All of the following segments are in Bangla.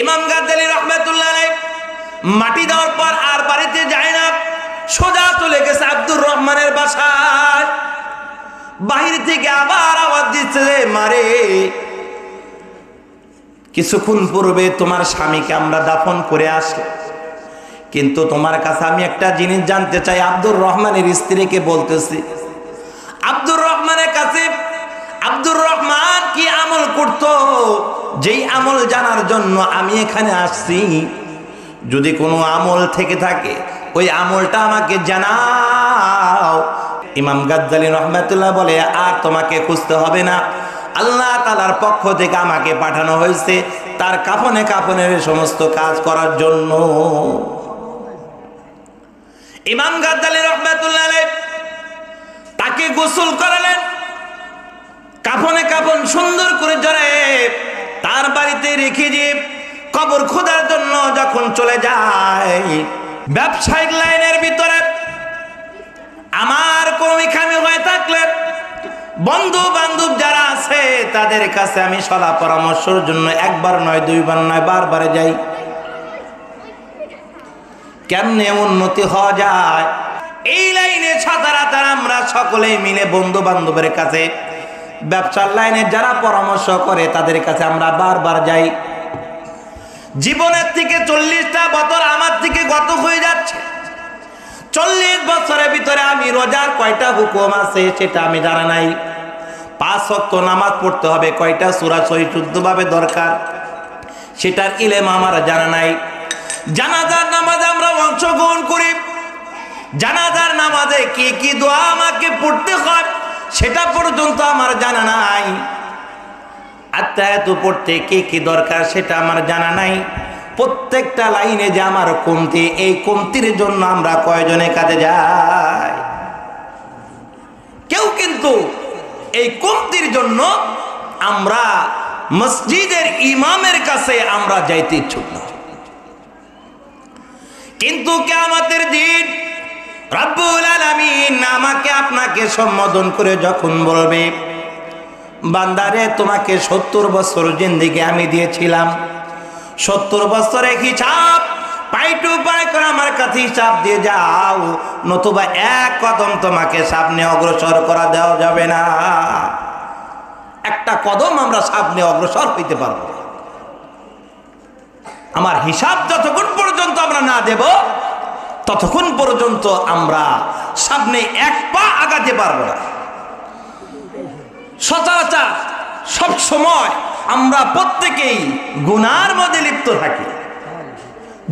ইমাম গাজ্জালী রাহমাতুল্লাহ আলাইহি মাটি দেওয়ার পর আর বাড়িতে যায় না, সোজা চলে গেছে আব্দুর রহমানের বাসায়। বাহির থেকে আবার আওয়াজ দিচ্ছে, মারে কিছুক্ষণ পূর্বে তোমার স্বামীকে আমরা দাফন করে আসি, কিন্তু তোমার কাছে আমি একটা জিনিস জানতে চাই। আব্দুর রহমানের স্ত্রীকে বলতেছি, আব্দুর রহমানের কাছে আব্দুর রহমান কি আমল করত, যেই আমল জানার জন্য আমি এখানে আসছি। যদি কোনো আমল থেকে থাকে ওই আমলটা আমাকে জানাও। ইমাম গাজ্জালী রাহমাতুল্লাহ বলে, আর তোমাকে খুঁজতে হবে না, আল্লাহ তাআলার পক্ষ থেকে আমাকে পাঠানো হয়েছে তার কাফনে কাফনের সমস্ত কাজ করার জন্য। ইমাম গাজ্জালী রাহমাতুল্লাহ আলাইহি তাকে গোসল করালেন, কাফনে কাফন সুন্দর করে জড়ে তার বাড়িতে রেখে দিয়ে কবর খোদার জন্য যখন চলে যায়, ব্যবসায়িক লাইনের ভিতরে আমার কর্মী খামি হয়ে থাকলে বন্ধু বান্ধব যারা আছে তাদের কাছে আমি সলা পরামর্শের জন্য একবার নয়, দুইবার নয়, বারবার যাই। কেমনে উন্নতি হওয়া যায় এই লাইনে ছাত্রাতারা আমরা সকলেই মিলে বন্ধু বান্ধবের কাছে, ব্যবসার লাইনে যারা পরামর্শ করে তাদের কাছে আমরা বারবার যাই। জীবনের থেকে 40টা বছর আমার থেকে গত হয়ে যাচ্ছে। 40 বছরের ভিতরে আমি রোজার কয়টা হুকুম আছে সেটা আমি জানা নাই। 5 ওয়াক্ত নামাজ পড়তে হবে, কয়টা সূরা সহি 14 ভাবে দরকার সেটার ইলম আমার জানা নাই। জানাজার নামাজে আমরা অংশগ্রহণ করি, জানাজার নামাজে কি কি দোয়া আমাকে পড়তে হয় সেটা পর্যন্ত আমার জানা নাই। আত্মায়াত পড়তে কি কি দরকার সেটা আমার জানা নাই। প্রত্যেকটা লাইনে যে আমার কমতি, এই কমতির জন্য আমরা কয়জনে কাজে যাই? কেউ কিন্তু এই কমতির জন্য আমরা মসজিদের ইমামের কাছে আমরা যাইতে ইচ্ছুক না। কিন্তু কিয়ামতের দিন রব্বুল আলামিন আমাকে আপনাকে সম্বোধন করে যখন বলবে, বান্দারে তোমাকে 70 বছর জিন্দেগি আমি দিয়েছিলাম, 70 বছরের হিসাব পাই টু পাই করে আমার কাছে হিসাব দিয়ে যাও, নতুবা এক কদম তোমাকে সামনে অগ্রসর করা দেওয়া যাবে না। একটা কদম আমরা সামনে অগ্রসর হইতে পারবো না। আমার হিসাব যতক্ষণ পর্যন্ত আমরা না দেব ততক্ষণ পর্যন্ত আমরা সামনে এক পা আগাতে পারবো না। সচরাচর সব সময় আমরা প্রত্যেকেই গুনার মধ্যে লিপ্ত থাকি,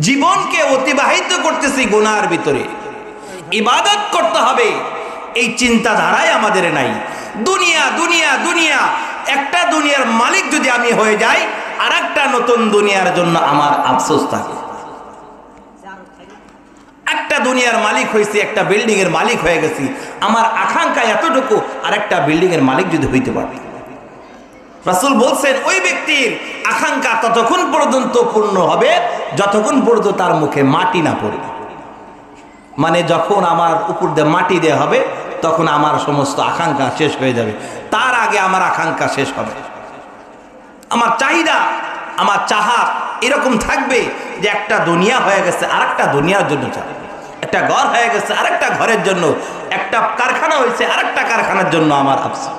জীবনকে অতিবাহিত করতেছি গুনার ভিতরে। ইবাদত করতে হবে এই চিন্তাধারাই আমাদের নাই। দুনিয়া দুনিয়া দুনিয়া, একটা দুনিয়ার মালিক যদি আমি হয়ে যাই আর একটা নতুন দুনিয়ার জন্য আমার আফসোস থাকে। একটা দুনিয়ার মালিক হয়েছি, একটা বিল্ডিং এর মালিক হয়ে গেছি, আমার আকাঙ্ক্ষা এতটুকু আর একটা বিল্ডিং এর মালিক যদি হইতে পারে। রাসূল বলছেন ওই ব্যক্তির আকাঙ্ক্ষা ততক্ষণ পর্যন্ত পূর্ণ হবে যতক্ষণ পর্যন্ত তার মুখে মাটি না পড়ে। মানে যখন আমার উপর দিয়ে মাটি দেওয়া হবে তখন আমার সমস্ত আকাঙ্ক্ষা শেষ হয়ে যাবে, তার আগে আমার আকাঙ্ক্ষা শেষ হবে। আমার চাহিদা, আমার চাহাত এরকম থাকবে যে একটা দুনিয়া হয়ে গেছে আর একটা দুনিয়ার জন্য চাই, একটা ঘর হয়ে গেছে আর একটা ঘরের জন্য, একটা কারখানা হয়েছে আর একটা কারখানার জন্য আমার আফসোস।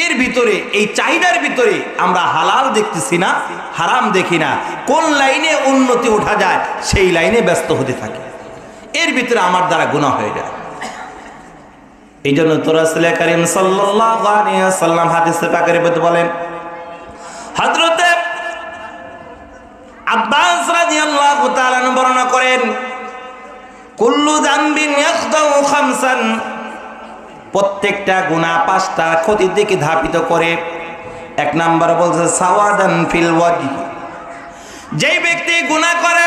এর ভিতরে এই চাহিদার ভিতরে আমরা হালাল দেখতেছি না, হারাম দেখি না, কোন লাইনে উন্নতি ওঠা যায় সেই লাইনে ব্যস্ত হতে থাকি। এর ভিতরে আমার দ্বারা গুনাহ হয়ে যায়। এই জন্য তো রাসূল কারীম সাল্লাল্লাহু আলাইহি ওয়াসাল্লাম হাদিসে পাকের মধ্যে বলেন, হযরতে আব্বাস রাদিয়াল্লাহু তাআলা বর্ণনা করেন, কুল্লু যামবিন ইয়াখদাউ খামসান, প্রত্যেকটা গুনাহ 5টা ক্ষতির দিকে ধাবিত করে। 1 নাম্বার বলছে সাওয়াদান ফিল ওয়াজহি, যেই ব্যক্তি গুনাহ করে,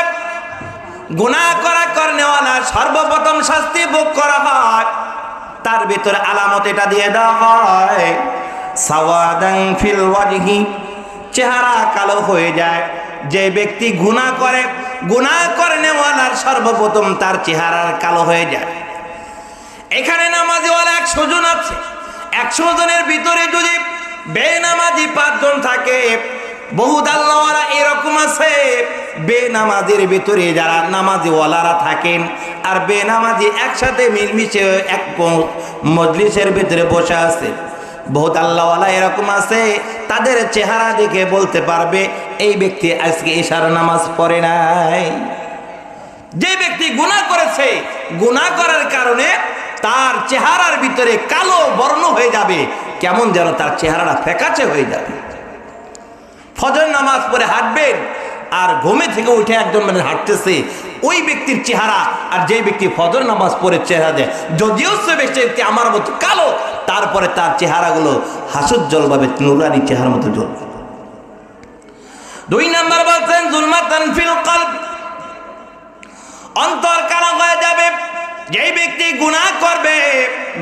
গুনাহ করা করনেওয়ালা সর্বপ্রথম শাস্তি ভোগ করা হয়, তার ভিতরে আলামত এটা দিয়ে দেওয়া হয় সাওয়াদান ফিল ওয়াজহি, চেহারা কালো হয়ে যায়। যে ব্যক্তি গুনাহ করে, গুনাহ করনেওয়ালার সর্বপ্রথম তার চেহারা কালো হয়ে যায়। এখানে নামাজিওয়ালা 100 জন আছে, 100 জনের ভিতরে যদি বেনামাজি 5 জন থাকে বহুত আল্লাহওয়ালা এরকম আছে, বেনামাজির ভিতরে যারা নামাজিওয়ালারা থাকেন আর বেনামাজি একসাথে মিলমিশে এক মজলিসের ভিতরে বসে আছে। বহুত আল্লাহওয়ালা এরকম আছে, তাদের চেহারা দেখে বলতে পারবে এই ব্যক্তি আজকে ইশার নামাজ পড়ে নাই। যে ব্যক্তি গুনাহ করেছে, গুনাহ করার কারণে তার চেহারার ভিতরে কালো বর্ণ হয়ে যাবে, কেমন যেন তার চেহারাটা ফ্যাকাচে হয়ে যাবে। ফজর নামাজ পড়ে হাঁটবেন আর ঘুমে থেকে উঠে একজন মানে হাঁটতেছে, ওই ব্যক্তির চেহারা আর যে ব্যক্তি ফজর নামাজ পড়ে চেহারা দেয়, যদিও সে ব্যক্তি আমার মতো কালো, তারপরে তার চেহারাগুলো হাসুজ্জ্বলভাবে নুরানি চেহারার মতো জ্বলবে। 2 নাম্বার বলছেন জুলমাতান ফিল কলব, অন্তর কালো হয়ে যাবে। যেই ব্যক্তি গুনাহ করবে,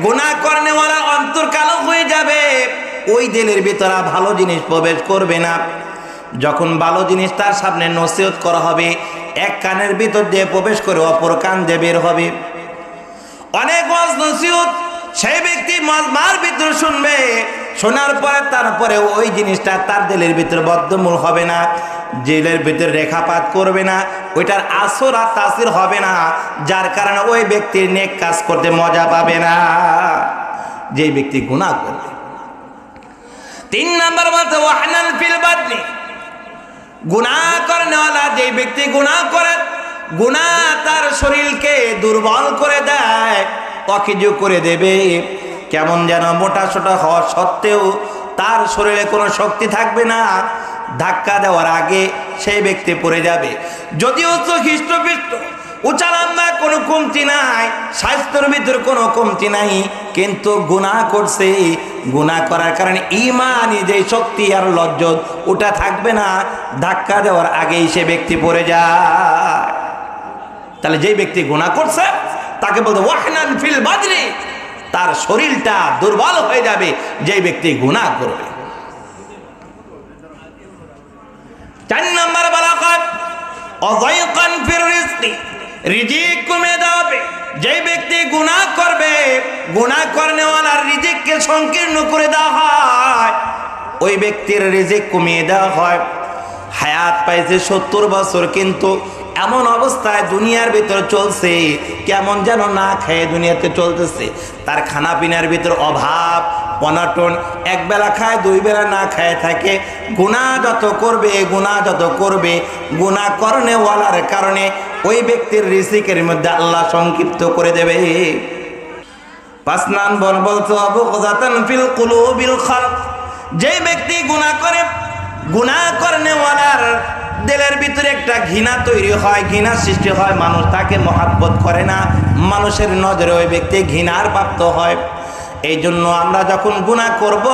গুনাহ করনেওয়ালা অন্তর কালো হয়ে যাবে, ওই দিলের ভিতরে ভালো জিনিস প্রবেশ করবে না। যখন ভালো জিনিস তার সামনে নসিহত করা হবে, এক কানের ভিতর দিয়ে প্রবেশ করে অপর কান দিয়ে বের হবে। অনেক ওয়াজ নসিহত সেই ব্যক্তি মার ভিতর শুনবে, শোনার পরে তারপরে ওই জিনিসটা তার দিলের ভিতরে বদ্ধমূল হবে না, দিলের ভিতরে রেখাপাত করবে না, ওইটার আসর আর তাসির হবে না, যার কারণে ওই ব্যক্তির নেক কাজ করতে মজা পাবে না, যেই ব্যক্তি গুনাহ করবে। 3 নাম্বার বলতে ওয়াহনান ফিল বাদনি, গুনাহ করনেওয়ালা যেই ব্যক্তি গুনাহ করে, গুনাহ তার শরীরকে দুর্বল করে দেয়, অকেজো করে দেবে, কেমন যেন মোটা সোটা হওয়া সত্ত্বেও তার শরীরে কোনো শক্তি থাকবে না, ধাক্কা দেওয়ার আগে সেই ব্যক্তি পড়ে যাবে। যদিও তো হৃষ্টপুষ্ট উঁচা লম্বা কোনো কমতি নাই, স্বাস্থ্যের ভিতর কোনো কমতি নাই, কিন্তু গুনাহ করছে, গুনাহ করার কারণে ঈমানি যে শক্তি আর লজ্জত ওটা থাকবে না, ধাক্কা দেওয়ার আগেই সে ব্যক্তি পড়ে যায়। তাহলে যেই ব্যক্তি গুনাহ করছে তাকে বলতে ওয়াহনান ফিল বাদনি, তার শরীরটা দুর্বল হয়ে যাবে যেই ব্যক্তি গুনাহ করবে। 4 নাম্বার বালাকাত অযায়কান ফির রিজকি, রিজিক কমে যাবে। যেই ব্যক্তি গুনাহ করবে, গুনাহ করনেওয়ালার রিজিককে সংকীর্ণ করে দেওয়া হয়, ওই ব্যক্তির রিজিক কমিয়ে দেওয়া হয়। হায়াত পাইছে 70 বছর, কিন্তু এমন অবস্থায় দুনিয়ার ভিতর চলছে কেমন যেন না খেয়ে দুনিয়াতে চলতেছে, তার খানা পিনার ভিতর অভাব অনটন, এক বেলা খায় 2 বেলা না খায় থাকে। গুনাহ যত করবে, গুনাহ যত করবে, গুনাহ করনেওয়ালার কারণে ওই ব্যক্তির রিজিকের মধ্যে আল্লাহ সংক্ষিপ্ত করে দেবে। 5 নাম্বার বলতো আবগাতান ফিল কুলুবিল খালক, যে ব্যক্তি গুনাহ করে, গুনাহ করনেওয়ালার দিলের ভিতরে একটা ঘৃণা তৈরি হয়, ঘৃণা সৃষ্টি হয়, মানুষ তাকে মহাব্বত করে না, মানুষের নজরে ওই ব্যক্তি ঘৃণার প্রাপ্ত হয়। এই জন্য আমরা যখন গুনাহ করব,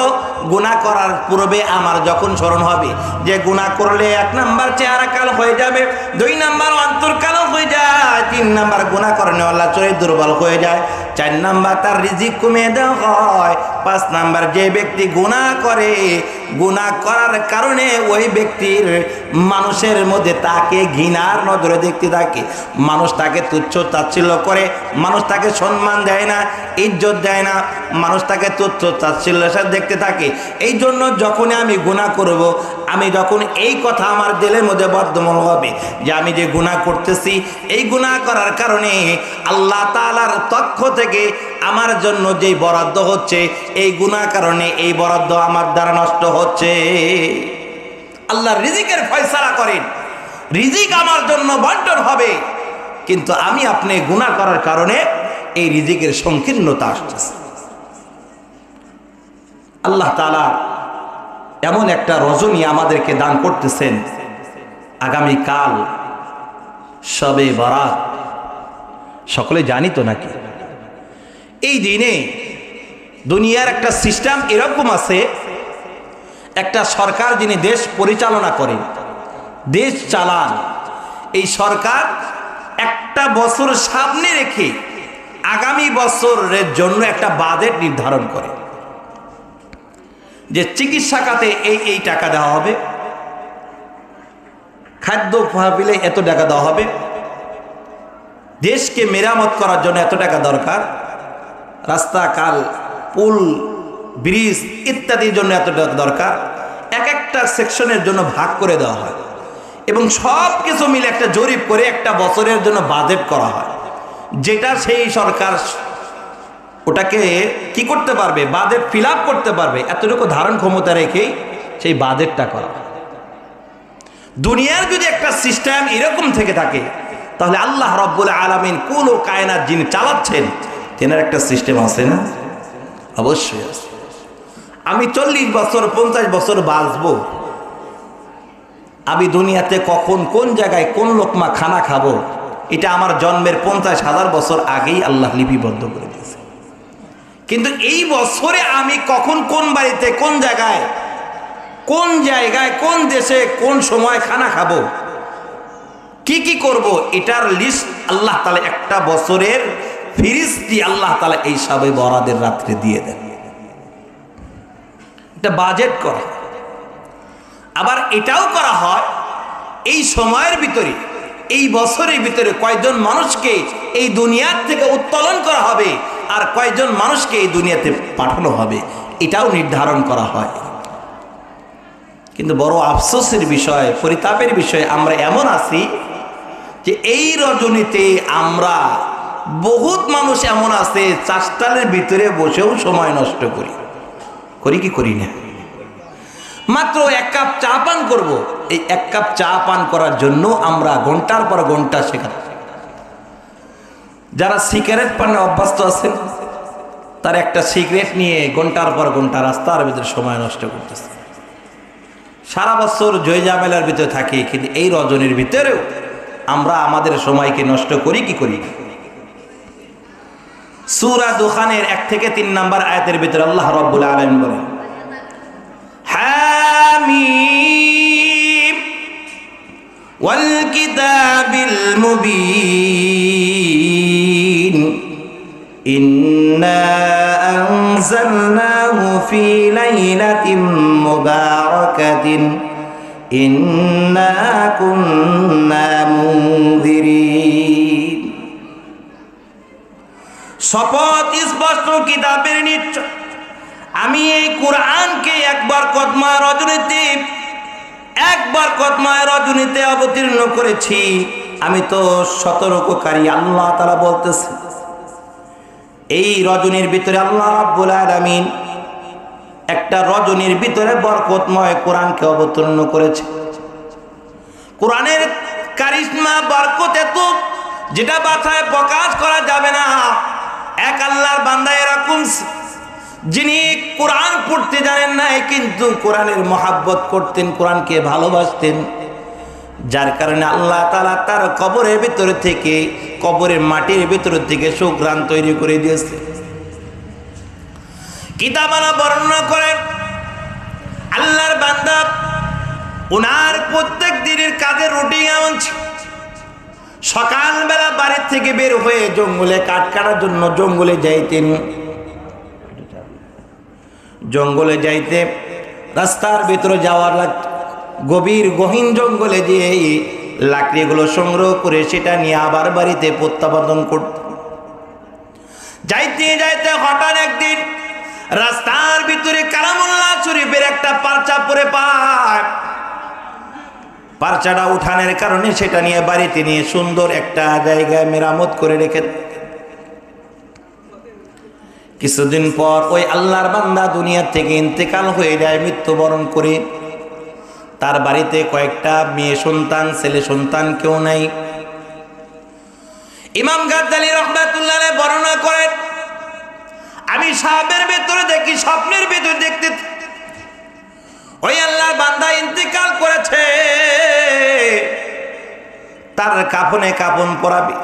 গুনাহ করার পূর্বে আমার যখন স্মরণ হবে যে গুনাহ করলে 1 নাম্বার চেহারা কালো হয়ে যাবে, 2 নাম্বার অন্তর কালো হয়ে যায়, 3 নাম্বার গুনাহ করনেওয়ালা চরিত্র দুর্বল হয়ে যায়, 4 নাম্বার তার রিজিক কমে দেওয়া হয়, 5 নাম্বার যে ব্যক্তি গুনাহ করে, গুনাহ করার কারণে ওই ব্যক্তির মানুষের মধ্যে তাকে ঘৃণার নজরে দেখতে থাকে, মানুষ তাকে তুচ্ছ তাচ্ছিল্য করে, মানুষ তাকে সম্মান দেয় না, ইজ্জত দেয় না, মানুষ তাকে তুচ্ছ তাচ্ছিল্যের সাথে দেখতে থাকে। এই জন্য যখনই আমি গুনাহ করব, আমি যখন এই কথা আমার দিলের মধ্যে বদ্ধমূল হবে যে আমি যে গুনাহ করতেছি, এই গুনাহ করার কারণে আল্লাহ তাআলার পক্ষ থেকে আমার জন্য যেই বরাদ্দ হচ্ছে, এই গুনাহ কারণে এই বরাদ্দ আমার দ্বারা নষ্ট হচ্ছে। আল্লাহ রিজিকের ফয়সালা করেন, রিজিক আমার জন্য বন্টন হবে, কিন্তু আমি আপনি গুনাহ করার কারণে এই রিজিকের সংকীর্ণতা আসতেছে। আল্লাহ তাআলা এমন একটা রজনী আমাদেরকে দান করতেছেন, আগামী কাল শবে বরাত, সকলে জানি তো নাকি? এই দিনে দুনিয়ার একটা সিস্টেম এরকম আছে, একটা সরকার যিনি দেশ পরিচালনা করেন, দেশ চালান, এই সরকার একটা বছর সামনে রেখে আগামী বছরের জন্য একটা বাজেট নির্ধারণ করে যে চিকিৎসা খাতে এই টাকা দেওয়া হবে, খাদ্য তহবিলে এত টাকা দেওয়া হবে, দেশকে মেরামত করার জন্য এত টাকা দরকার, রাস্তা কাল পুল ব্রিজ ইত্যাদির জন্য এত টাকা দরকার, এক একটা সেকশনের জন্য ভাগ করে দেওয়া হয় এবং সব কিছু মিলে একটা জরিপ করে একটা বছরের জন্য বাজেট করা হয়, যেটা সেই সরকার ওটাকে কি করতে পারবে, বাজেট ফিল আপ করতে পারবে, এতটুকু ধারণ ক্ষমতা রেখেই সেই বাজেটটা করা হয়। দুনিয়ার যদি একটা সিস্টেম এরকম থেকে থাকে, তাহলে আল্লাহ রাব্বুল আলামিন কুল ও কায়নাত যিনি চালাচ্ছেন তেনার একটা সিস্টেম আছে না? অবশ্যই আছে। আমি 40 বছর 50 বছর বাঁচবো, আমি দুনিয়াতে কখন কোন জায়গায় কোন লোকমা খানা খাবো, এটা আমার জন্মের 50,000 বছর আগেই আল্লাহ লিপিবদ্ধ করে দিয়েছে। কিন্তু এই বছরে আমি কখন কোন বাড়িতে কোন জায়গায় কোন দেশে কোন সময় খানা খাবো, কি কি করব, এটার লিস্ট আল্লাহ তাআলা একটা বছরের ফিরিস্তি আল্লাহ তাআলা এই সবে বরাদের রাত্রে দিয়ে দেন। এটা বাজেট করা। আবার এটাও করা হয় এই সময়ের ভিতরে, এই বছরের ভিতরে কয়জন মানুষকে এই দুনিয়ার থেকে উত্তোলন করা হবে আর কয়জন মানুষকে এই দুনিয়াতে পাঠানো হবে, এটাও নির্ধারণ করা হয়। কিন্তু বড় আফসোসের বিষয়, পরিতাপের বিষয়, আমরা এমন আছি যে এই রজনীতে আমরা বহুত মানুষ এমন আছে চাষটালের ভিতরে বসেও সময় নষ্ট করি কি করি না? মাত্র 1 কাপ চা পান করব, এই 1 কাপ চা পান করার জন্য আমরা ঘন্টার পর ঘন্টা সেখানে। যারা সিগারেট পানে অভ্যস্ত আছেন তার একটা সিগারেট নিয়ে ঘন্টার পর ঘন্টা রাস্তার ভিতরে সময় নষ্ট করতেছে। সারা বছর জয় জামেলার ভিতরে থাকি, কিন্তু এই রজনীর ভিতরেও আমরা আমাদের সময়কে নষ্ট করি কি করি? সূরা দুখানের 1 থেকে 3 নম্বর আয়াতের ভিতরে আল্লাহ রাব্বুল আলামিন বলেন, হামিম ওয়াল কিতাবিল মুবিন ইন্না আনজালনাহু ফি লাইলাতিন মুবারাকাতিন ইন্না কুন্না মুনজিরিন। শপথ স্পষ্ট কিতাবের নিশ্চয় আমি এই কোরআনকে একবার কদমায় রজনীতে অবতীর্ণ করেছি। আমি তো সতর্ককারী, আল্লাহ তাআলা বলতেছে। এই রজনীর ভিতরে আল্লাহ রাব্বুল আলামিন একটা রজনীর ভিতরে বরকতময় কোরআনকে অবতীর্ণ করেছে। কোরআনের কারিশমা বরকত এত, যেটা বাছায় প্রকাশ করা যাবে না। এক আল্লাহর বান্দা এরকম, যিনি কোরআন পড়তে জানেন নাই কিন্তু কোরআনের মহাব্বত করতেন, কোরআনকে ভালোবাসতেন, যার কারণে আল্লাহ তাআলা তার কবরের ভিতরে থেকে, কবরের মাটির ভিতর থেকে সুঘ্রাণ তৈরি করে দিয়েছে। কিতাবানা বর্ণনা করেন আল্লাহর বান্দা ওনার প্রত্যেক দিনের কাজের রুটিন এমন ছিল, সকালবেলা বাড়ির থেকে বের হয়ে জঙ্গলে কাঠ কাটার জন্য জঙ্গলে যাইতে রাস্তার ভিতরে যাওয়ার লাগতো। গভীর গহীন জঙ্গলে যেয়ে লাকড়িগুলো সংগ্রহ করে সেটা নিয়ে আবার বাড়িতে প্রত্যাবর্তন করত। যাইতে যাইতে হঠাৎ একদিন রাস্তার ভিতরে কালামুল্লাহ শরীফের একটা পারচা পরে পায়। পারচাটা উঠানের কারণে সেটা নিয়ে বাড়িতে নিয়ে সুন্দর একটা জায়গায় মেরামত করে রেখে, কিছুদিন পর ওই আল্লাহর বান্দা দুনিয়া থেকে ইন্তেকাল হয়ে যায়, মৃত্যুবরণ করে। তার বাড়িতে কয়েকটা মেয়ে সন্তান, ছেলে সন্তান কেউ নাই। ইমাম গাজ্জালী রাহমাতুল্লাহ আলাইহি বর্ণনা করেন, আমি সাহাবের ভেতরে দেখি, স্বপ্নের ভেতরে দেখতে ওই আল্লাহর বান্দা ইন্তেকাল করেছে, তার কাফনে কাফন পরাবে,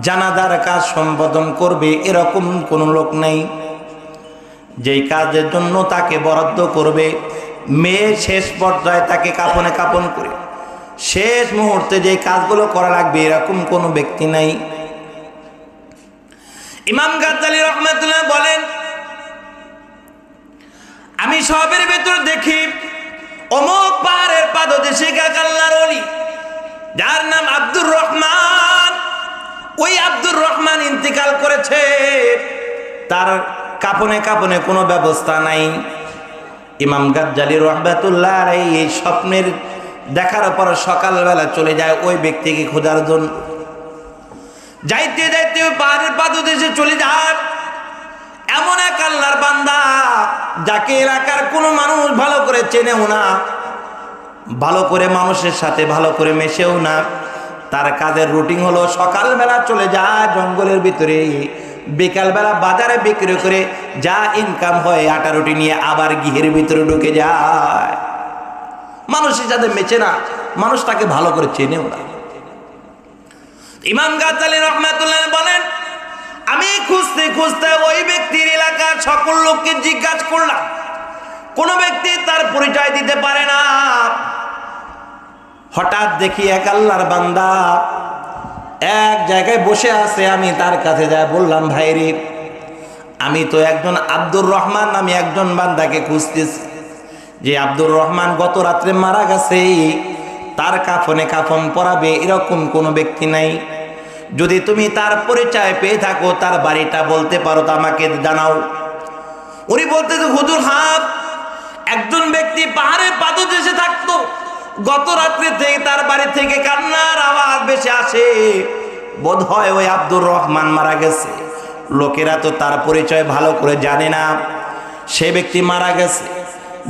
জানাজার কাজ সম্পাদন করবে, এরকম কোন লোক নেই। যেই কাজের জন্য তাকে বরাদ্দ করবে, মেয়ে শেষ পর্যায়ে তাকে কাফনে কাফন করে শেষ মুহূর্তে যে কাজগুলো করা লাগবে, এরকম কোনো ব্যক্তি নাই। ইমাম গাজ্জালী রাহমাতুল্লাহ বলেন, আমি সবের ভেতর দেখি অমুক পাহাড়ের পাদদেশে এক আল্লাহর ওলি, যার নাম আব্দুর রহমান। ওই আব্দুর রহমান ইন্তেকাল করেছে, তার কাফনে কাফনে কোনো ব্যবস্থা নাই। ইমাম গাজ্জালী রাহমাতুল্লাহ আলাইহি এই স্বপ্নের দেখার পর সকালবেলা চলে যায় ওই ব্যক্তিকে খোঁজার জন্য। যাইতে যাইতে পাহাড়ের পাদদেশে চলে যায় এমন এক আল্লাহর বান্দা যাকে এলাকার কোনো মানুষ ভালো করে চেনেও না, ভালো করে মানুষের সাথে ভালো করে মেশেও না। তার কাজের রুটিন হলো সকালবেলা চলে যায় জঙ্গলের ভিতরে, বিকালবেলা বাজারে বিক্রি করে যা ইনকাম হয় আটা রুটি নিয়ে আবার গৃহের ভিতরে ঢুকে যায়। মানুষের সাথে মেচে না, মানুষ তাকে ভালো করে চেনেও না। ইমাম গাজ্জালী রাহমাতুল্লাহ বলেন, আমি খুঁজতে খুঁজতে ওই ব্যক্তির এলাকার সকল লোককে জিজ্ঞাসা করলাম, কোন ব্যক্তি তার পরিচয় দিতে পারে না। হঠাৎ দেখি এক আল্লাহর বান্দা এক জায়গায় বসে আছে। আমি তার কাছে যাই বললাম, ভাই রে, আমি তো একজন আব্দুর রহমান নামে একজন বান্দাকে খুঁজতেছি, যে আব্দুর রহমান গত রাত্রে মারা গেছে, তার কাফনে কাফন পরাবে এরকম কোনো ব্যক্তি নাই। যদি তুমি তার পরিচয় পেয়ে থাকো, তার বাড়িটা বলতে পারো তো আমাকে জানাও। উনি বলতেছে, হুজুর হ্যাঁ, একজন ব্যক্তি পাহাড়ে পাদদেশে থাকতো, গত রাত্রে থেকে তার বাড়ি থেকে কান্নার আওয়াজ বেশি আসে, বোধ হয় ওই আব্দুর রহমান মারা গেছে। লোকেরা তো তার পরিচয় ভালো করে জানে না, সে ব্যক্তি মারা গেছে।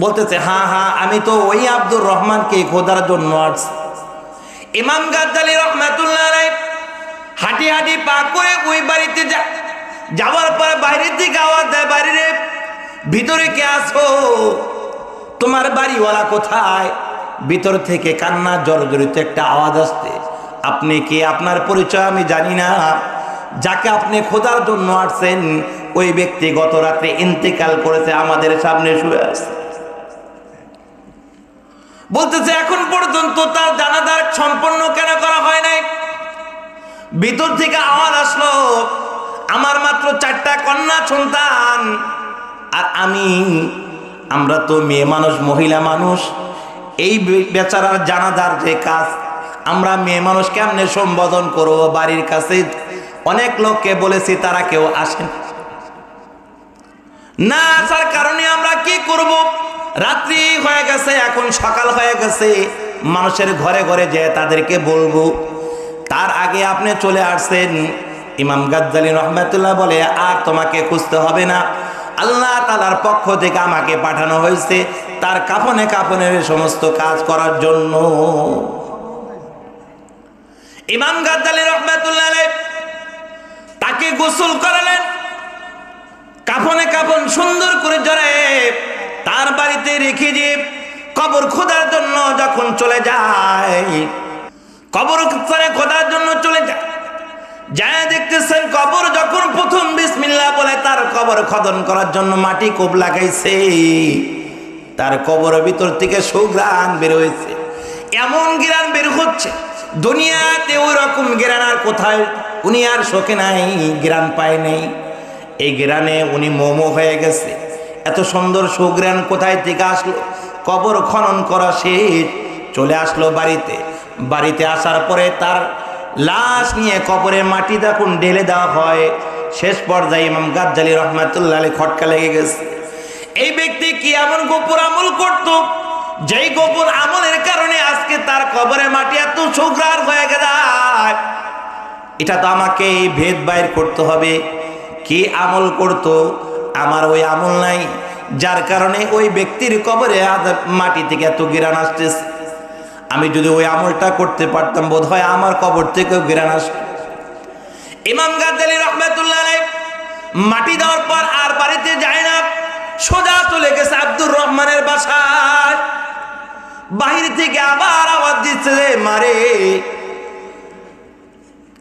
বলতেছে, হ্যাঁ হ্যাঁ, আমি তো ওই আব্দুর রহমানকে খোঁজার জন্য আসছি। ইমাম গাজ্জালী রাহমাতুল্লাহ আলাইহি হাঁটি হাঁটি পা করে ওই বাড়িতে যাওয়ার পর বাইরের দিকে আওয়াজ দেয়, বাইরে ভিতরে কে আছো, তোমার বাড়িওয়ালা কোথায়? ভিতর থেকে কান্না জর্জরিত একটা আওয়াজ আসছে, আপনি কি? আপনার পরিচয় আমি জানি না, যাকে আপনি খোঁজার জন্য আসছেন ওই ব্যক্তি গত রাত্রে ইন্তেকাল করেছে, আমাদের সামনে শুয়ে আছে। বলতেছে, এখন পর্যন্ত তার জানাজা সম্পন্ন কেন করা হয় নাই? ভিতর থেকে আওয়াজ আসলো, আমার মাত্র 4টা কন্যা সন্তান, আর আমরা তো মেয়ে মানুষ, মহিলা মানুষ, এই বেচারার জানাজার যে কাজ, আমরা মেয়ে মানুষ কেমনে সম্বোধন করবো? বাড়ির কাছে অনেক লোককে বলেছি, তারা কেউ আসেন না, আসার কারণে আমরা কি করব? রাত্রি হয়ে গেছে, এখন সকাল হয়ে গেছে, মানুষের ঘরে ঘরে যে তাদেরকে বলবো, তার আগে আপনি চলে আসছেন। ইমাম গাজ্জালী রাহমাতুল্লাহ বলে, আর তোমাকে খুঁজতে হবে না, আল্লাহ তাআলার পক্ষ থেকে আমাকে পাঠানো হয়েছে তার কাফনে কাফনের সমস্ত কাজ করার জন্য। ইমাম গাজ্জালী রাহমাতুল্লাহ আলাইহি তাকে গোসল করালেন, কাফনে কাফন সুন্দর করে জড়ে তার বাড়িতে রেখে দিয়ে কবর খোদার জন্য যখন চলে যায়, কবর খোদার জন্য চলে যায়, যায় দেখতেছেন কবর যখন প্রথম বিসমিল্লাহ বলে তার কবর খনন করার জন্য মাটি কোপ লাগাইছে, তার কবরের ভিতর থেকে সুঘ্রাণ বের হয়েছে, এমন ঘ্রাণ বের হচ্ছে দুনিয়াতে ওই রকম ঘ্রাণ আর কোথায় উনি আর শোকে নাই, ঘ্রাণ পায় নাই। এই ঘ্রাণে উনি মোমো হয়ে গেছে, এত সুন্দর সুঘ্রাণ কোথায় থেকে আসলো? কবর খনন করা শেষ, চলে আসলো বাড়িতে। বাড়িতে আসার পরে তার লাশ নিয়ে কবরের মাটি যখন ঢেলে দেওয়া হয়, শেষ পর্যায়ে ইমাম গাজ্জালী রাহমাতুল্লাহ আলাইহি খটকা লেগে গেছে। এই ব্যক্তি কি এমন গোপন আমল করত, যেই গোপন আমলের কারণে আজকে তার কবরের মাটি এত সুঘ্রাণ হয়ে গেছে? এটা তো আমাকে ভেদ বাইর করতে হবে, কি আমল করত? আমার ওই আমল নাই, যার কারণে ওই ব্যক্তির কবরে মাটি থেকে এত ঘ্রাণ আসতেছে। আমি যদি ওই আমলটা করতে পারতাম, বোধ হয় আমার কবর থেকেও ঘ্রাণ আসতো। ইমাম গাজ্জালী রাহমাতুল্লাহ আলাইহি মাটি দেওয়ার পর আর বাড়িতে যায় না, সোজা চলে গেছে আব্দুর রহমানের বাসায়। বাহির থেকে আবার আওয়াজ দিচ্ছে, মারে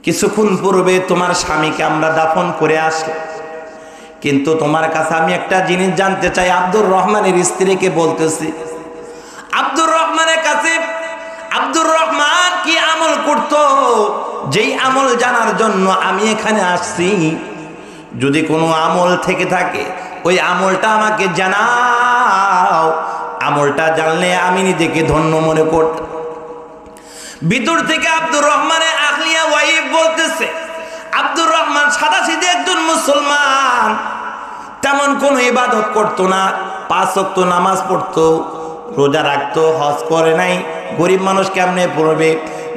কিছুক্ষণ পূর্বে তোমার স্বামীকে আমরা দাফন করে আসলাম, কিন্তু তোমার কাছে আমি একটা জিনিস জানতে চাই। আব্দুর রহমানের স্ত্রীকে বলতেছি, আব্দুর রহমানের কাছে আব্দুর রহমান কি আমল করত, যেই আমল জানার জন্য আমি এখানে আসছি। যদি কোনো আমল থেকে থাকে ওই আমলটা আমাকে জানাও, আমলটা জানলে আমি নিজেকে ধন্য মনে করতাম। ভিতর থেকে আব্দুর রহমানের আহলিয়া ওয়াইফ বলতেছে, আব্দুর রহমান সাদাসিধে একজন মুসলমান, তেমন কোনো ইবাদত করতো না, 5 ওয়াক্ত নামাজ পড়তো, রোজা রাখতো, হজ করে নাই। গরিব মানুষ কেমনে পড়বে?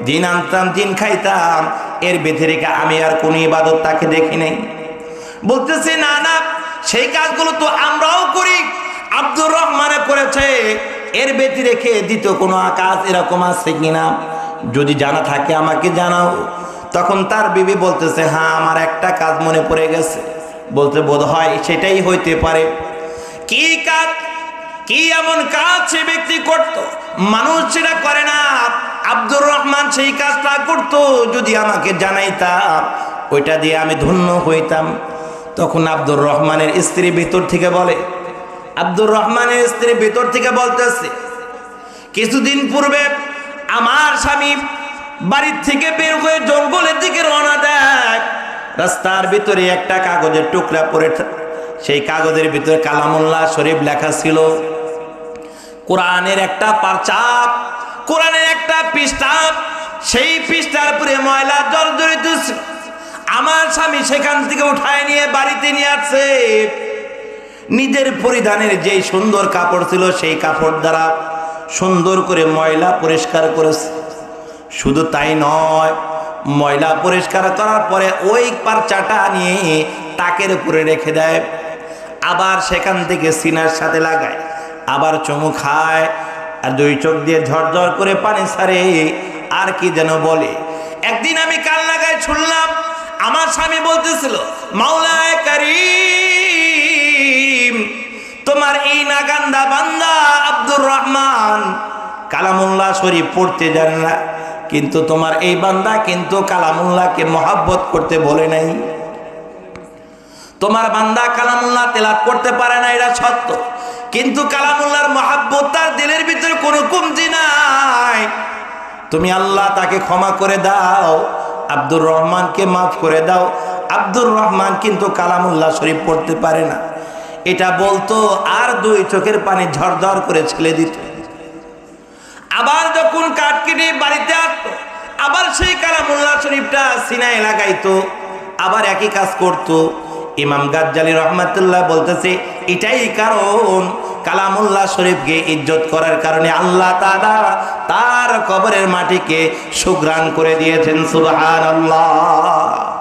দিন আনতাম, দিন খাইতাম, এর ভিতরে আমি আর কোনো ইবাদত তাকে দেখি নাই। বলতেছে না না, সেই কাজগুলো তো আমরাও করি, আব্দুর রহমানে করেছে, এর ব্যতি রেখে দ্বিতীয় কোনো কাজ এরকম আছে কিনা যদি জানা থাকে আমাকে জানাও। তখন তার বিবি বলতেছে, হ্যাঁ আমার একটা কাজ মনে পড়ে গেছে। বলতে বোধ হয় সেটাই হইতে পারে। কি কাজ? কি এমন কাজ সে ব্যক্তি করত মানুষ সেটা করে না? আব্দুর রহমান সেই কাজটা করত, যদি আমাকে জানাইতাম ওইটা দিয়ে আমি ধন্য হইতাম। তখন আব্দুর রহমানের স্ত্রী ভিতর থেকে বলে, আব্দুর রহমানের স্ত্রী ভিতর থেকে বলতেছে, কিছুদিন পূর্বে আমার স্বামী বাড়ির থেকে বের হয়ে জঙ্গলের দিকে রওনা দেয়। রাস্তার ভিতরে একটা কাগজের টুকরা পড়ে, সেই কাগজের ভিতরে কালামুল্লাহ শরীফ লেখা ছিল। কোরআনের একটা পারচাপ, কোরআনের একটা পৃষ্ঠা, সেই পৃষ্ঠার উপরে ময়লা জর্জরিত ছিল। আমার স্বামী সেখান থেকে উঠায় নিয়ে বাড়িতে নিয়ে আসছে। নিজের পরিধানের যেই সুন্দর কাপড় ছিল সেই কাপড় দ্বারা সুন্দর করে ময়লা পরিষ্কার করেছে। শুধু তাই নয়, ময়লা পরিষ্কার করার পরে ওই পারচাটা নিয়ে তাকের উপরে রেখে দেয়, আবার সেখান থেকে সিনার সাথে লাগায়, আবার চুমু খায়, আর 2 চোখ দিয়ে ঝরঝর করে পানি ছাড়ে, আর কি যেন বলে। একদিন আমি কান লাগায় শুনলাম আমার স্বামী বলতেছিল, মাওলায়ে কারীম, তোমার এই নাগান্দা বান্দা আব্দুর রহমান কালামুল্লাহ শরীফ পড়তে জানে না, কিন্তু তোমার এই বান্দা কিন্তু কালামুল্লাহকে মহাব্বত করতে বলে নাই। তোমার বান্দা কালামুল্লাহ তেলাওয়াত করতে পারে না, এটা সত্য, কিন্তু কালামুল্লাহর মহাব্বত তার দিলের ভিতরে কোনো কমতি নাই। তুমি আল্লাহ তাকে ক্ষমা করে দাও, আব্দুর রহমানকে মাফ করে দাও। আব্দুর রহমান কিন্তু কালামুল্লাহ শরীফ পড়তে পারে না, এটা বলতো, আর 2 চোখের পানি ঝরঝর করে ছেলে দিত। আবার যখন কাঠ কেটে বাড়িতে আসতো, আবার সেই কালামুল্লাহ শরীফটা সিনায় লাগাইতো, আবার একই কাজ করত। ইমাম গাজ্জালী রহমাতুল্লাহ বলতেছে, এটাই কারণ, কালামুল্লাহ শরীফকে ইজ্জত করার কারণে আল্লাহ তাআলা তার কবরের মাটিকে সুঘ্রাণ করে দিয়েছেন। সুবহানাল্লাহ।